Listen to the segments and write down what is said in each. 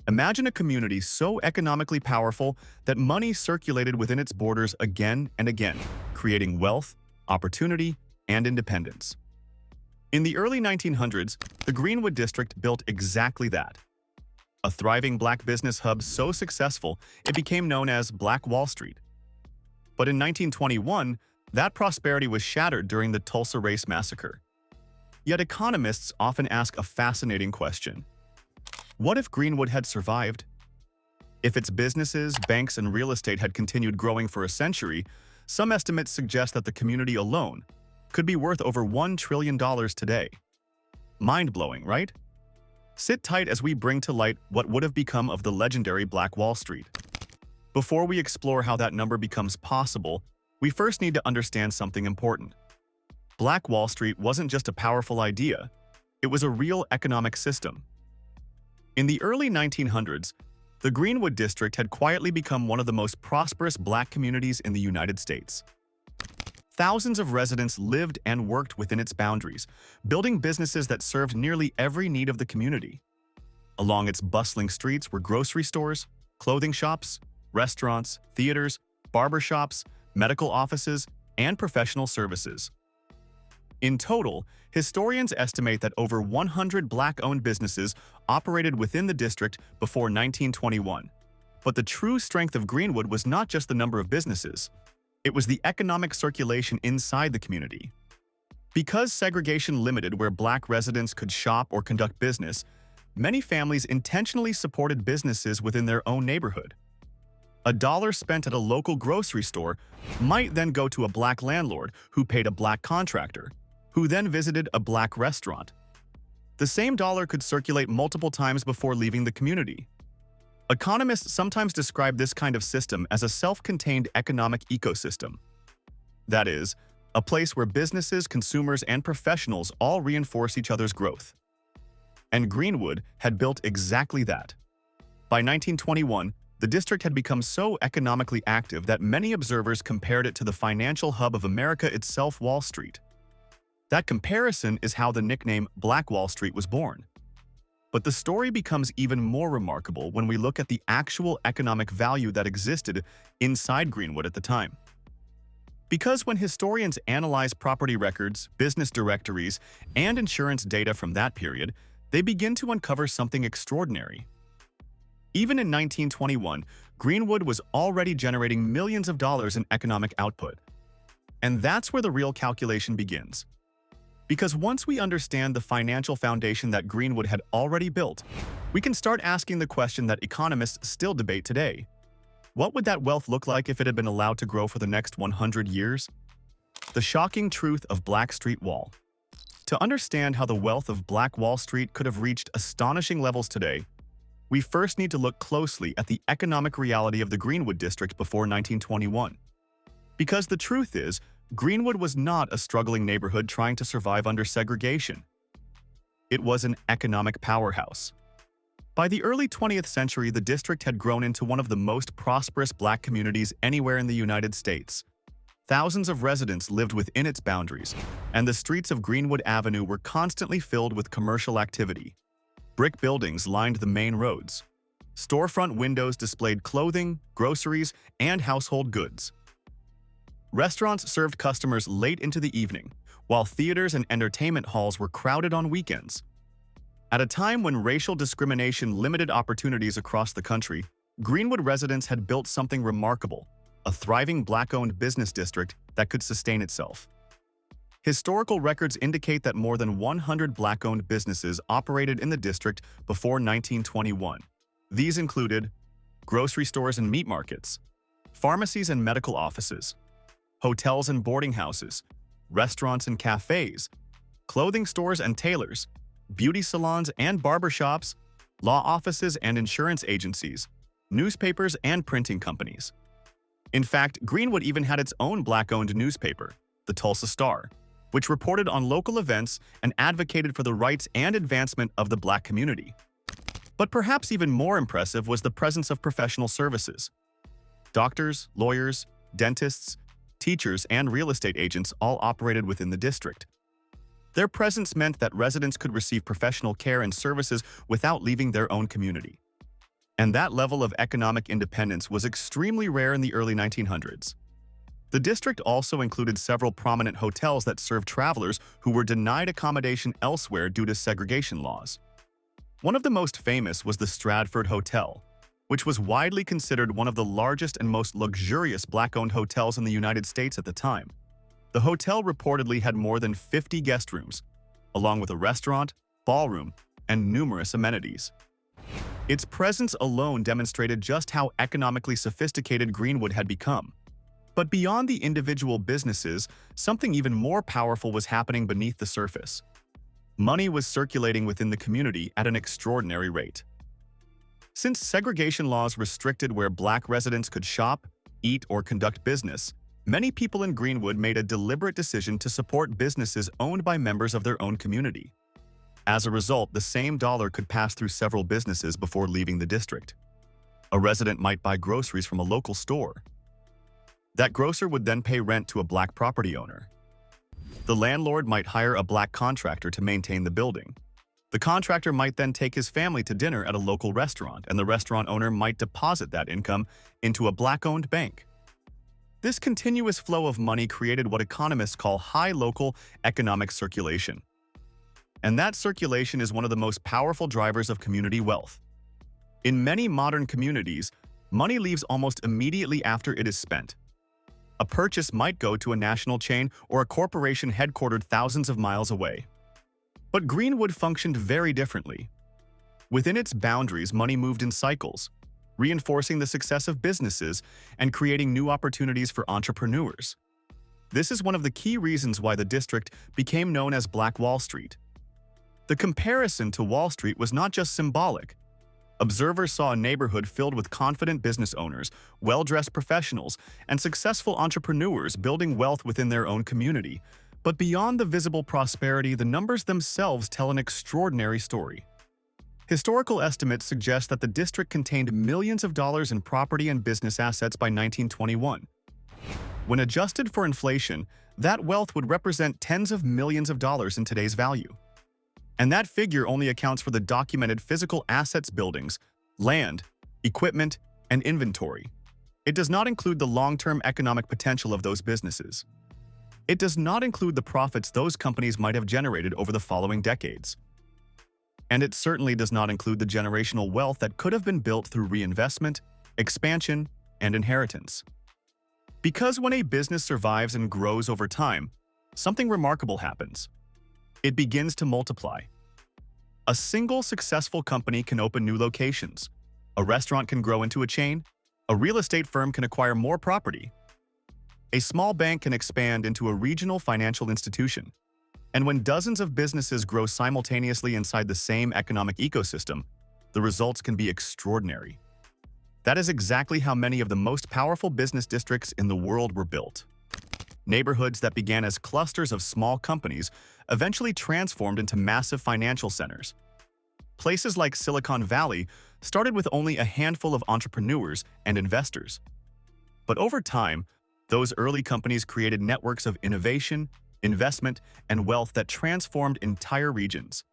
Imagine a community so economically powerful that money circulated within its borders again and again, creating wealth, opportunity, and independence. In the early 1900s, the Greenwood District built exactly that. A thriving black business hub so successful it became known as Black Wall Street. But in 1921, that prosperity was shattered during the Tulsa Race Massacre. Yet economists often ask a fascinating question. What if Greenwood had survived? If its businesses, banks, and real estate had continued growing for a century, some estimates suggest that the community alone could be worth over $1 trillion today. Mind-blowing, right? Sit tight as we bring to light what would have become of the legendary Black Wall Street. Before we explore how that number becomes possible, we first need to understand something important. Black Wall Street wasn't just a powerful idea, it was a real economic system. In the early 1900s, the Greenwood District had quietly become one of the most prosperous black communities in the United States. Thousands of residents lived and worked within its boundaries, building businesses that served nearly every need of the community. Along its bustling streets were grocery stores, clothing shops, restaurants, theaters, barbershops, medical offices, and professional services. In total, historians estimate that over 100 black-owned businesses operated within the district before 1921. But the true strength of Greenwood was not just the number of businesses. It was the economic circulation inside the community. Because segregation limited where black residents could shop or conduct business, many families intentionally supported businesses within their own neighborhood. A dollar spent at a local grocery store might then go to a black landlord who paid a black contractor, who then visited a black restaurant. The same dollar could circulate multiple times before leaving the community. Economists sometimes describe this kind of system as a self-contained economic ecosystem. That is, a place where businesses, consumers, and professionals all reinforce each other's growth. And Greenwood had built exactly that. By 1921, the district had become so economically active that many observers compared it to the financial hub of America itself, Wall Street. That comparison is how the nickname Black Wall Street was born. But the story becomes even more remarkable when we look at the actual economic value that existed inside Greenwood at the time. Because when historians analyze property records, business directories, and insurance data from that period, they begin to uncover something extraordinary. Even in 1921, Greenwood was already generating millions of dollars in economic output. And that's where the real calculation begins. Because once we understand the financial foundation that Greenwood had already built, we can start asking the question that economists still debate today. What would that wealth look like if it had been allowed to grow for the next 100 years? The shocking truth of Black Street Wall. To understand how the wealth of Black Wall Street could have reached astonishing levels today, we first need to look closely at the economic reality of the Greenwood District before 1921. Because the truth is, Greenwood was not a struggling neighborhood trying to survive under segregation. It was an economic powerhouse. By the early 20th century, the district had grown into one of the most prosperous black communities anywhere in the United States. Thousands of residents lived within its boundaries, and the streets of Greenwood Avenue were constantly filled with commercial activity. Brick buildings lined the main roads. Storefront windows displayed clothing, groceries, and household goods. Restaurants served customers late into the evening, while theaters and entertainment halls were crowded on weekends. At a time when racial discrimination limited opportunities across the country, Greenwood residents had built something remarkable, a thriving black-owned business district that could sustain itself. Historical records indicate that more than 100 black-owned businesses operated in the district before 1921. These included grocery stores and meat markets, pharmacies and medical offices, hotels and boarding houses, restaurants and cafes, clothing stores and tailors, beauty salons and barbershops, law offices and insurance agencies, newspapers and printing companies. In fact, Greenwood even had its own black-owned newspaper, the Tulsa Star, which reported on local events and advocated for the rights and advancement of the black community. But perhaps even more impressive was the presence of professional services. Doctors, lawyers, dentists, teachers, and real estate agents all operated within the district. Their presence meant that residents could receive professional care and services without leaving their own community. And that level of economic independence was extremely rare in the early 1900s. The district also included several prominent hotels that served travelers who were denied accommodation elsewhere due to segregation laws. One of the most famous was the Stratford Hotel, which was widely considered one of the largest and most luxurious Black-owned hotels in the United States at the time. The hotel reportedly had more than 50 guest rooms, along with a restaurant, ballroom, and numerous amenities. Its presence alone demonstrated just how economically sophisticated Greenwood had become. But beyond the individual businesses, something even more powerful was happening beneath the surface. Money was circulating within the community at an extraordinary rate. Since segregation laws restricted where Black residents could shop, eat, or conduct business, many people in Greenwood made a deliberate decision to support businesses owned by members of their own community. As a result, the same dollar could pass through several businesses before leaving the district. A resident might buy groceries from a local store. That grocer would then pay rent to a Black property owner. The landlord might hire a Black contractor to maintain the building. The contractor might then take his family to dinner at a local restaurant, and the restaurant owner might deposit that income into a Black-owned bank. This continuous flow of money created what economists call high local economic circulation. And that circulation is one of the most powerful drivers of community wealth. In many modern communities, money leaves almost immediately after it is spent. A purchase might go to a national chain or a corporation headquartered thousands of miles away. But Greenwood functioned very differently. Within its boundaries, money moved in cycles, reinforcing the success of businesses and creating new opportunities for entrepreneurs. This is one of the key reasons why the district became known as Black Wall Street. The comparison to Wall Street was not just symbolic. Observers saw a neighborhood filled with confident business owners, well-dressed professionals, and successful entrepreneurs building wealth within their own community. But beyond the visible prosperity, the numbers themselves tell an extraordinary story. Historical estimates suggest that the district contained millions of dollars in property and business assets by 1921. When adjusted for inflation, that wealth would represent tens of millions of dollars in today's value. And that figure only accounts for the documented physical assets, buildings, land, equipment, and inventory. It does not include the long-term economic potential of those businesses. It does not include the profits those companies might have generated over the following decades. And it certainly does not include the generational wealth that could have been built through reinvestment, expansion, and inheritance. Because when a business survives and grows over time, something remarkable happens. It begins to multiply. A single successful company can open new locations. A restaurant can grow into a chain. A real estate firm can acquire more property. A small bank can expand into a regional financial institution. And when dozens of businesses grow simultaneously inside the same economic ecosystem, the results can be extraordinary. That is exactly how many of the most powerful business districts in the world were built. Neighborhoods that began as clusters of small companies eventually transformed into massive financial centers. Places like Silicon Valley started with only a handful of entrepreneurs and investors. But over time, those early companies created networks of innovation, investment, and wealth that transformed entire regions.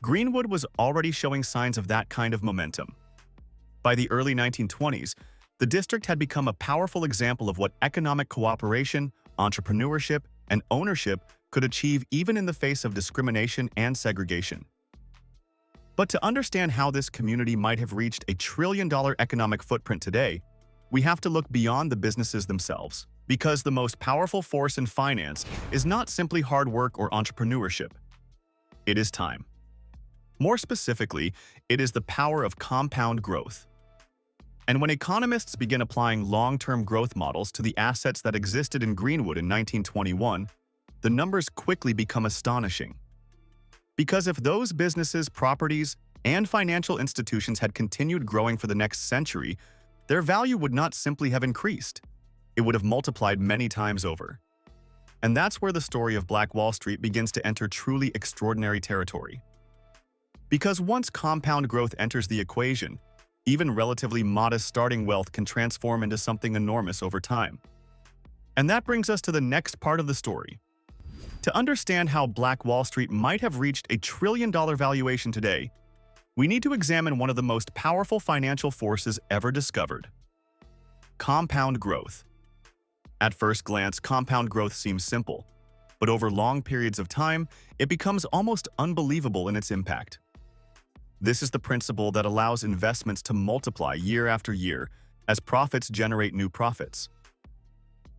Greenwood was already showing signs of that kind of momentum. By the early 1920s, the district had become a powerful example of what economic cooperation, entrepreneurship, and ownership could achieve even in the face of discrimination and segregation. But to understand how this community might have reached a trillion-dollar economic footprint today, we have to look beyond the businesses themselves, because the most powerful force in finance is not simply hard work or entrepreneurship. It is time. More specifically, it is the power of compound growth. And when economists begin applying long-term growth models to the assets that existed in Greenwood in 1921, the numbers quickly become astonishing. Because if those businesses, properties, and financial institutions had continued growing for the next century, their value would not simply have increased. It would have multiplied many times over. And that's where the story of Black Wall Street begins to enter truly extraordinary territory. Because once compound growth enters the equation, even relatively modest starting wealth can transform into something enormous over time. And that brings us to the next part of the story. To understand how Black Wall Street might have reached a trillion-dollar valuation today, we need to examine one of the most powerful financial forces ever discovered: compound growth. At first glance, compound growth seems simple, but over long periods of time, it becomes almost unbelievable in its impact. This is the principle that allows investments to multiply year after year as profits generate new profits.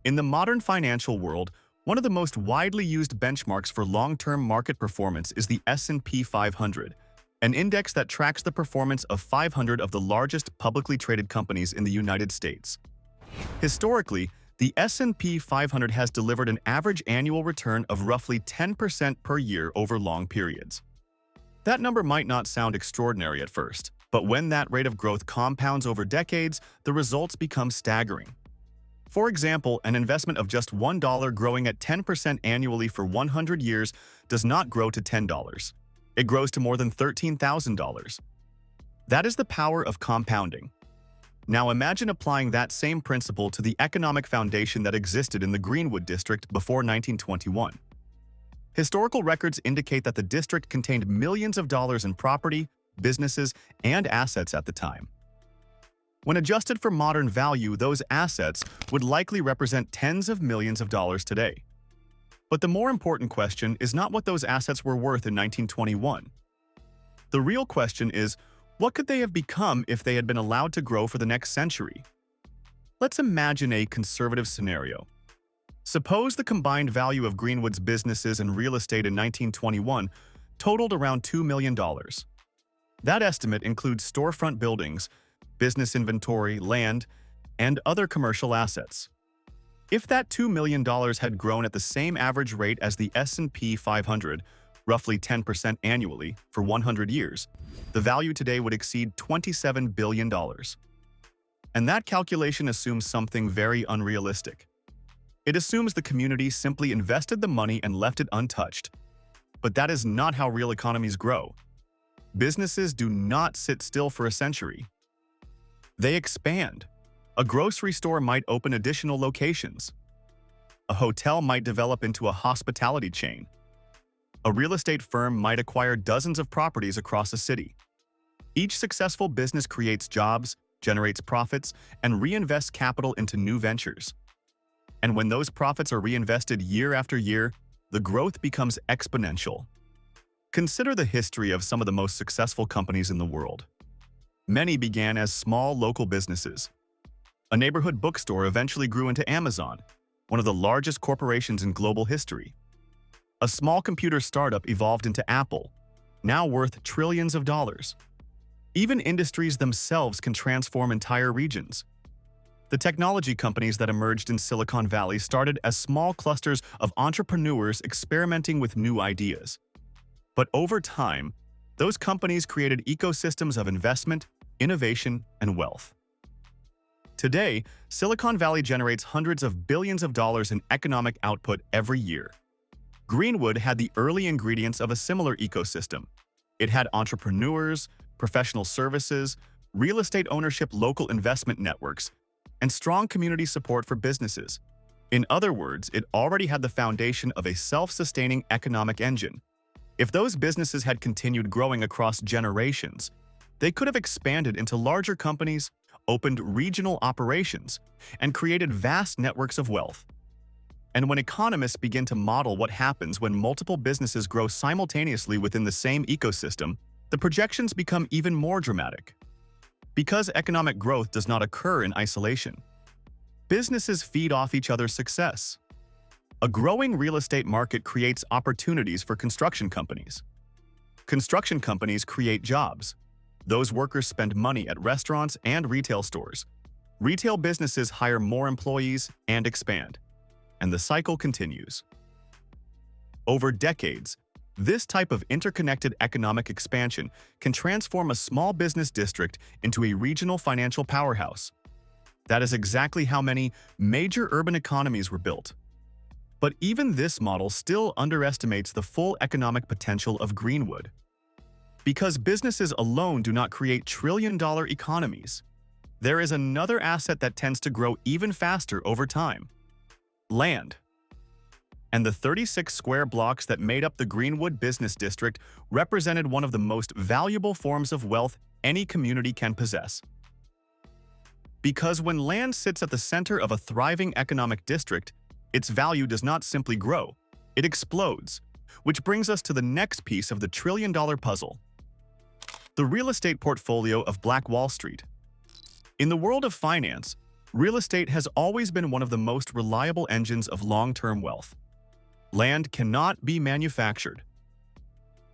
In the modern financial world, one of the most widely used benchmarks for long-term market performance is the S&P 500, an index that tracks the performance of 500 of the largest publicly traded companies in the United States. Historically, the S&P 500 has delivered an average annual return of roughly 10% per year over long periods. That number might not sound extraordinary at first, but when that rate of growth compounds over decades, the results become staggering. For example, an investment of just $1 growing at 10% annually for 100 years does not grow to $10. It grows to more than $13,000. That is the power of compounding. Now imagine applying that same principle to the economic foundation that existed in the Greenwood District before 1921. Historical records indicate that the district contained millions of dollars in property, businesses, and assets at the time. When adjusted for modern value, those assets would likely represent tens of millions of dollars today. But the more important question is not what those assets were worth in 1921. The real question is, what could they have become if they had been allowed to grow for the next century? Let's imagine a conservative scenario. Suppose the combined value of Greenwood's businesses and real estate in 1921 totaled around $2 million. That estimate includes storefront buildings, business inventory, land, and other commercial assets. If that $2 million had grown at the same average rate as the S&P 500, roughly 10% annually, for 100 years, the value today would exceed $27 billion. And that calculation assumes something very unrealistic. It assumes the community simply invested the money and left it untouched. But that is not how real economies grow. Businesses do not sit still for a century. They expand. A grocery store might open additional locations. A hotel might develop into a hospitality chain. A real estate firm might acquire dozens of properties across a city. Each successful business creates jobs, generates profits, and reinvests capital into new ventures. And when those profits are reinvested year after year, the growth becomes exponential. Consider the history of some of the most successful companies in the world. Many began as small local businesses. A neighborhood bookstore eventually grew into Amazon, one of the largest corporations in global history. A small computer startup evolved into Apple, now worth trillions of dollars. Even industries themselves can transform entire regions. The technology companies that emerged in Silicon Valley started as small clusters of entrepreneurs experimenting with new ideas. But over time, those companies created ecosystems of investment, innovation, and wealth. Today, Silicon Valley generates hundreds of billions of dollars in economic output every year. Greenwood had the early ingredients of a similar ecosystem. It had entrepreneurs, professional services, real estate ownership, local investment networks, and strong community support for businesses. In other words, it already had the foundation of a self-sustaining economic engine. If those businesses had continued growing across generations, they could have expanded into larger companies, opened regional operations, and created vast networks of wealth. And when economists begin to model what happens when multiple businesses grow simultaneously within the same ecosystem, the projections become even more dramatic. Because economic growth does not occur in isolation, businesses feed off each other's success. A growing real estate market creates opportunities for construction companies. Construction companies create jobs. Those workers spend money at restaurants and retail stores. Retail businesses hire more employees and expand. And the cycle continues. Over decades, this type of interconnected economic expansion can transform a small business district into a regional financial powerhouse. That is exactly how many major urban economies were built. But even this model still underestimates the full economic potential of Greenwood. Because businesses alone do not create trillion-dollar economies, there is another asset that tends to grow even faster over time: land. and the 36 square blocks that made up the Greenwood Business District represented one of the most valuable forms of wealth any community can possess. Because when land sits at the center of a thriving economic district, its value does not simply grow, it explodes, which brings us to the next piece of the trillion-dollar puzzle: the real estate portfolio of Black Wall Street. In the world of finance, real estate has always been one of the most reliable engines of long-term wealth. Land cannot be manufactured.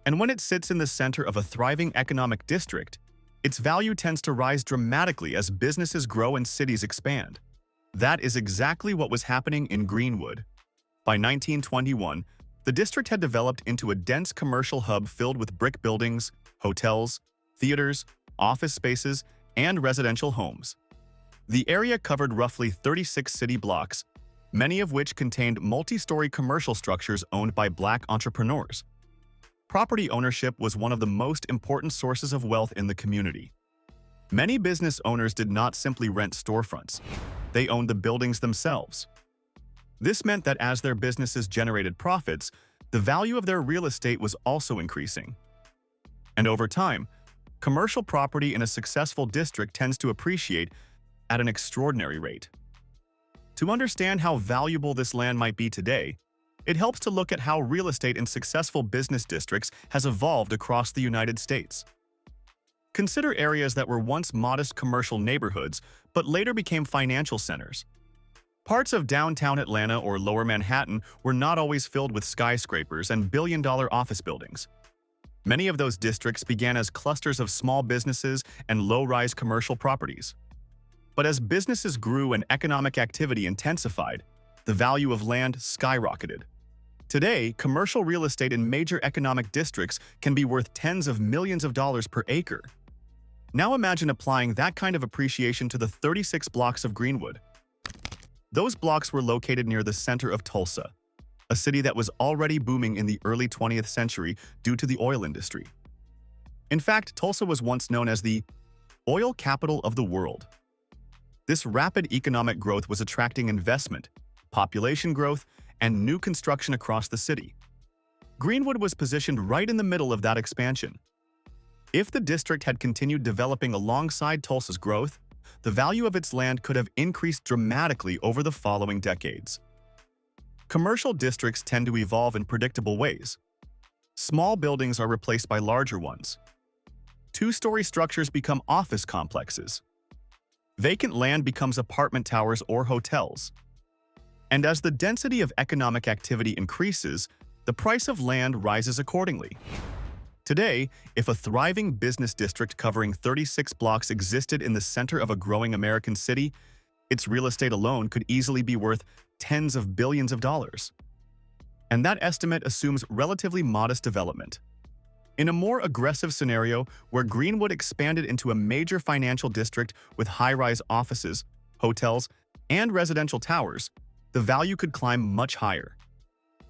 And when it sits in the center of a thriving economic district, its value tends to rise dramatically as businesses grow and cities expand. That is exactly what was happening in Greenwood. By 1921, the district had developed into a dense commercial hub filled with brick buildings, hotels, theaters, office spaces, and residential homes. The area covered roughly 36 city blocks, many of which contained multi-story commercial structures owned by Black entrepreneurs. Property ownership was one of the most important sources of wealth in the community. Many business owners did not simply rent storefronts. They owned the buildings themselves. This meant that as their businesses generated profits, the value of their real estate was also increasing. And over time, commercial property in a successful district tends to appreciate at an extraordinary rate. To understand how valuable this land might be today, it helps to look at how real estate in successful business districts has evolved across the United States. Consider areas that were once modest commercial neighborhoods but later became financial centers. Parts of downtown Atlanta or lower Manhattan were not always filled with skyscrapers and billion-dollar office buildings. Many of those districts began as clusters of small businesses and low-rise commercial properties. But as businesses grew and economic activity intensified, the value of land skyrocketed. Today, commercial real estate in major economic districts can be worth tens of millions of dollars per acre. Now imagine applying that kind of appreciation to the 36 blocks of Greenwood. Those blocks were located near the center of Tulsa, a city that was already booming in the early 20th century due to the oil industry. In fact, Tulsa was once known as the oil capital of the world. This rapid economic growth was attracting investment, population growth, and new construction across the city. Greenwood was positioned right in the middle of that expansion. If the district had continued developing alongside Tulsa's growth, the value of its land could have increased dramatically over the following decades. Commercial districts tend to evolve in predictable ways. Small buildings are replaced by larger ones. Two-story structures become office complexes. Vacant land becomes apartment towers or hotels. And as the density of economic activity increases, the price of land rises accordingly. Today, if a thriving business district covering 36 blocks existed in the center of a growing American city, its real estate alone could easily be worth tens of billions of dollars. And that estimate assumes relatively modest development. In a more aggressive scenario where Greenwood expanded into a major financial district with high-rise offices, hotels, and residential towers, the value could climb much higher.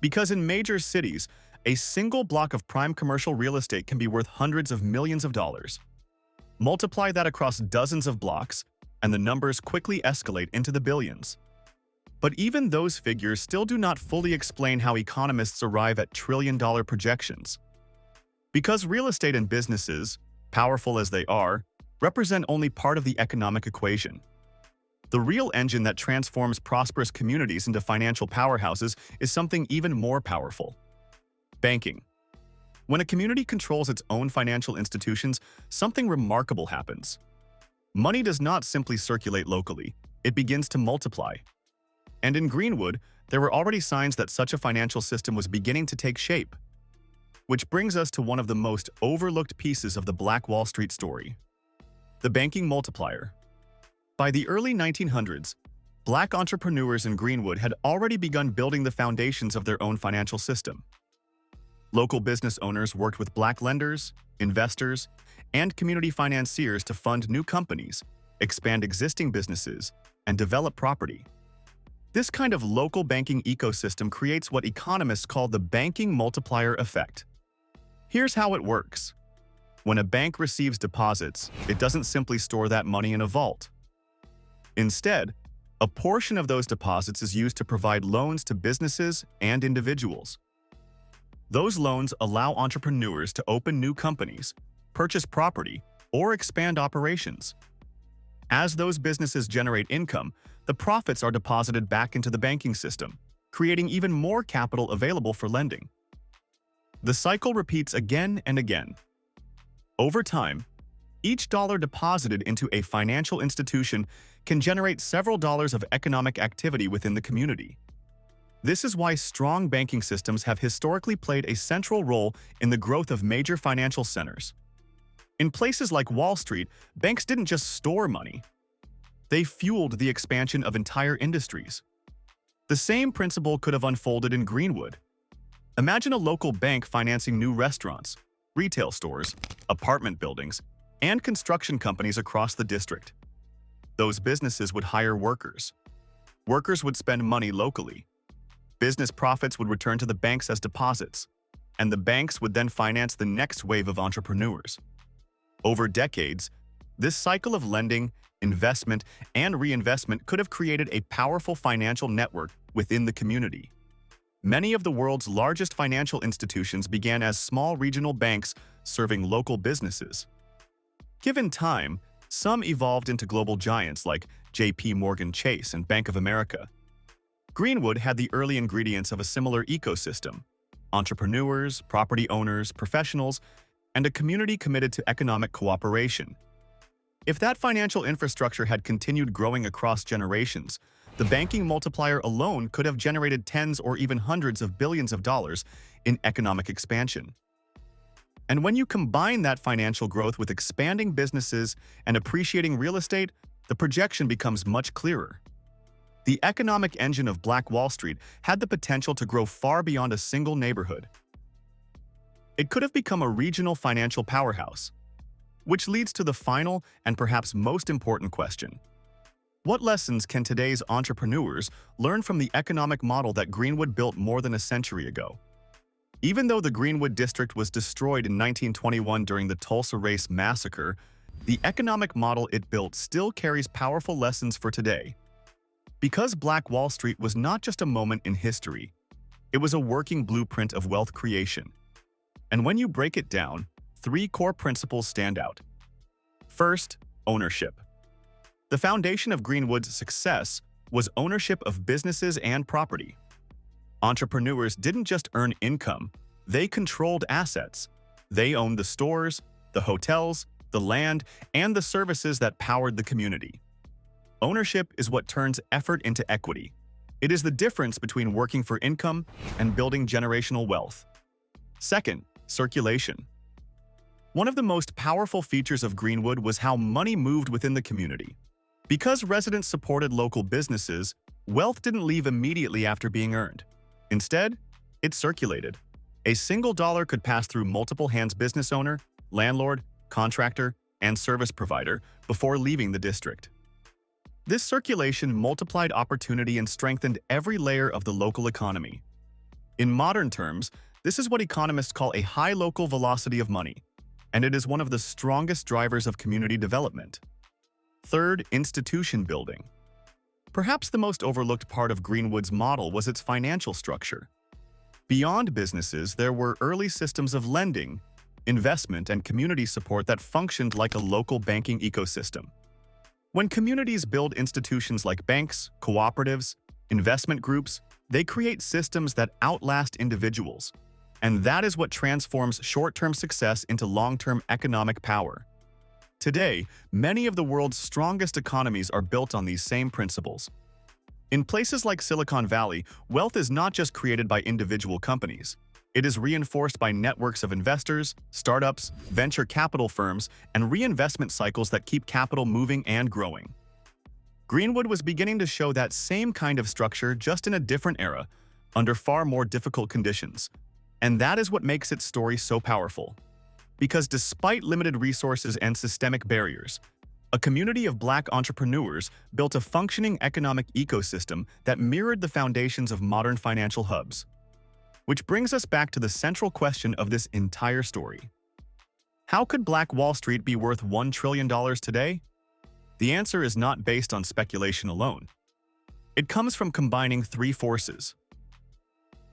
Because in major cities, a single block of prime commercial real estate can be worth hundreds of millions of dollars. Multiply that across dozens of blocks, and the numbers quickly escalate into the billions. But even those figures still do not fully explain how economists arrive at trillion-dollar projections. Because real estate and businesses, powerful as they are, represent only part of the economic equation. The real engine that transforms prosperous communities into financial powerhouses is something even more powerful: banking. When a community controls its own financial institutions, something remarkable happens. Money does not simply circulate locally, it begins to multiply. And in Greenwood, there were already signs that such a financial system was beginning to take shape. Which brings us to one of the most overlooked pieces of the Black Wall Street story: the banking multiplier. By the early 1900s, Black entrepreneurs in Greenwood had already begun building the foundations of their own financial system. Local business owners worked with Black lenders, investors, and community financiers to fund new companies, expand existing businesses, and develop property. This kind of local banking ecosystem creates what economists call the banking multiplier effect. Here's how it works. When a bank receives deposits, it doesn't simply store that money in a vault. Instead, A portion of those deposits is used to provide loans to businesses and individuals. Those loans allow entrepreneurs to open new companies, purchase property, or expand operations. As those businesses generate income, the profits are deposited back into the banking system, creating even more capital available for lending. The cycle repeats again and again. Over time, each dollar deposited into a financial institution can generate several dollars of economic activity within the community. This is why strong banking systems have historically played a central role in the growth of major financial centers. In places like Wall Street, banks didn't just store money. They fueled the expansion of entire industries. The same principle could have unfolded in Greenwood. Imagine a local bank financing new restaurants, retail stores, apartment buildings, and construction companies across the district. Those businesses would hire workers. Workers would spend money locally. Business profits would return to the banks as deposits, and the banks would then finance the next wave of entrepreneurs. Over decades, this cycle of lending, investment, and reinvestment could have created a powerful financial network within the community. Many of the world's largest financial institutions began as small regional banks serving local businesses. Given time, some evolved into global giants like J.P. Morgan Chase and Bank of America. Greenwood had the early ingredients of a similar ecosystem: entrepreneurs, property owners, professionals, and a community committed to economic cooperation. If that financial infrastructure had continued growing across generations, the banking multiplier alone could have generated tens or even hundreds of billions of dollars in economic expansion. And when you combine that financial growth with expanding businesses and appreciating real estate, the projection becomes much clearer. The economic engine of Black Wall Street had the potential to grow far beyond a single neighborhood. It could have become a regional financial powerhouse. Which leads to the final and perhaps most important question. What lessons can today's entrepreneurs learn from the economic model that Greenwood built more than a century ago? Even though the Greenwood District was destroyed in 1921 during the Tulsa Race Massacre, the economic model it built still carries powerful lessons for today. Because Black Wall Street was not just a moment in history, it was a working blueprint of wealth creation. And when you break it down, three core principles stand out. First, ownership. The foundation of Greenwood's success was ownership of businesses and property. Entrepreneurs didn't just earn income, they controlled assets. They owned the stores, the hotels, the land, and the services that powered the community. Ownership is what turns effort into equity. It is the difference between working for income and building generational wealth. Second, circulation. One of the most powerful features of Greenwood was how money moved within the community. Because residents supported local businesses, wealth didn't leave immediately after being earned. Instead, it circulated. A single dollar could pass through multiple hands: business owner, landlord, contractor, and service provider before leaving the district. This circulation multiplied opportunity and strengthened every layer of the local economy. In modern terms, this is what economists call a high local velocity of money, and it is one of the strongest drivers of community development. Third, institution building. Perhaps the most overlooked part of Greenwood's model was its financial structure. Beyond businesses, there were early systems of lending, investment, and community support that functioned like a local banking ecosystem. When communities build institutions like banks, cooperatives, investment groups, they create systems that outlast individuals. And that is what transforms short-term success into long-term economic power. Today, many of the world's strongest economies are built on these same principles. In places like Silicon Valley, wealth is not just created by individual companies. It is reinforced by networks of investors, startups, venture capital firms, and reinvestment cycles that keep capital moving and growing. Greenwood was beginning to show that same kind of structure, just in a different era, under far more difficult conditions. And that is what makes its story so powerful. Because despite limited resources and systemic barriers, a community of Black entrepreneurs built a functioning economic ecosystem that mirrored the foundations of modern financial hubs. Which brings us back to the central question of this entire story. How could Black Wall Street be worth $1 trillion today? The answer is not based on speculation alone. It comes from combining three forces: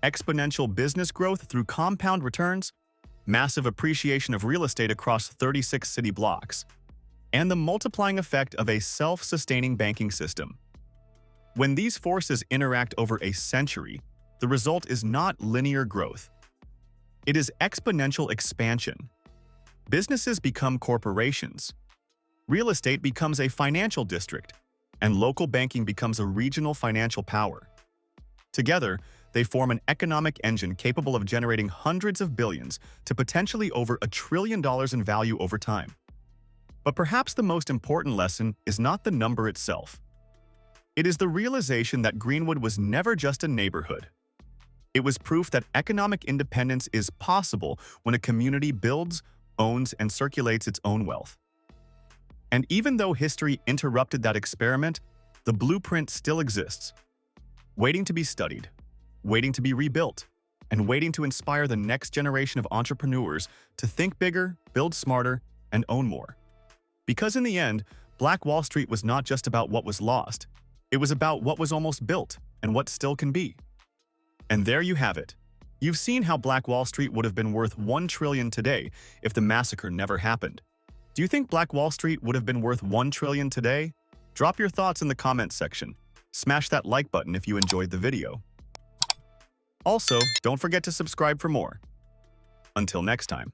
exponential business growth through compound returns, massive appreciation of real estate across 36 city blocks, and the multiplying effect of a self-sustaining banking system. When these forces interact over a century, the result is not linear growth. It is exponential expansion. Businesses become corporations. Real estate becomes a financial district, and local banking becomes a regional financial power. Together, they form an economic engine capable of generating hundreds of billions to potentially over $1 trillion in value over time. But perhaps the most important lesson is not the number itself. It is the realization that Greenwood was never just a neighborhood. It was proof that economic independence is possible when a community builds, owns, and circulates its own wealth. And even though history interrupted that experiment, the blueprint still exists, waiting to be studied, waiting to be rebuilt, and waiting to inspire the next generation of entrepreneurs to think bigger, build smarter, and own more. Because in the end, Black Wall Street was not just about what was lost, it was about what was almost built and what still can be. And there you have it. You've seen how Black Wall Street would have been worth $1 trillion today if the massacre never happened. Do you think Black Wall Street would have been worth $1 trillion today? Drop your thoughts in the comments section. Smash that like button if you enjoyed the video. Also, don't forget to subscribe for more. Until next time.